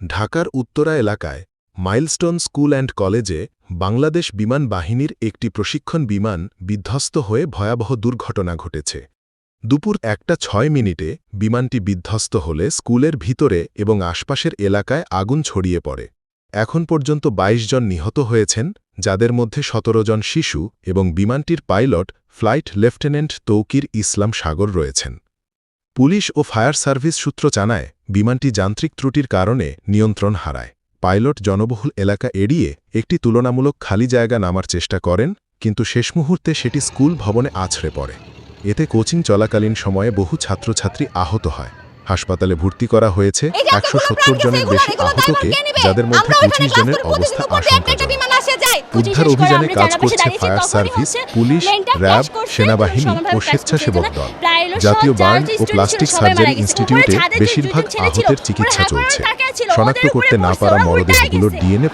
ঢাকার উত্তরা এলাকায় milestone school and কলেজে বাংলাদেশ বিমান বাহিনীর একটি প্রশিক্ষণ বিমান বিধ্বস্ত হয়ে ভয়াবহ দুর্ঘটনা ঘটেছে। দুপুর 1:06 বিমানটি বিধ্বস্ত হলে স্কুলের ভিতরে এবং আশপাশের এলাকায় আগুন ছড়িয়ে পড়ে। এখন পর্যন্ত 22 জন নিহত হয়েছেন, যাদের মধ্যে 17 জন শিশু এবং বিমানটির পাইলট ফ্লাইট লেফটেন্যান্ট তৌকির ইসলাম সাগর রয়েছেন। পুলিশ ও ফায়ার সার্ভিস সূত্র জানায়, বিমানটি যান্ত্রিক ত্রুটির কারণে নিয়ন্ত্রণ হারায়। পাইলট জনবহুল এলাকা এড়িয়ে একটি তুলনামূলক খালি জায়গা নামার চেষ্টা করেন, কিন্তু শেষ মুহূর্তে সেটি স্কুল ভবনে আছড়ে পড়ে। এতে কোচিং চলাকালীন সময়ে বহু ছাত্রছাত্রী আহত হয়। হাসপাতালে ভর্তি করা হয়েছে 170 জনের বেশি আহতকে, যাদের মধ্যে 25 জনের অবস্থা আশঙ্কাজনক। উদ্ধার অভিযানে কাজ করছে ফায়ার সার্ভিস, পুলিশ, র্যাব, সেনাবাহিনী ও স্বেচ্ছাসেবক দল। জাতীয় বার্ন ও প্লাস্টিক সার্জারি ইনস্টিটিউটে বেশিরভাগ আহতের চিকিৎসা চলছে। শনাক্ত করতে না পারা মরদেহগুলোর ডিএনএ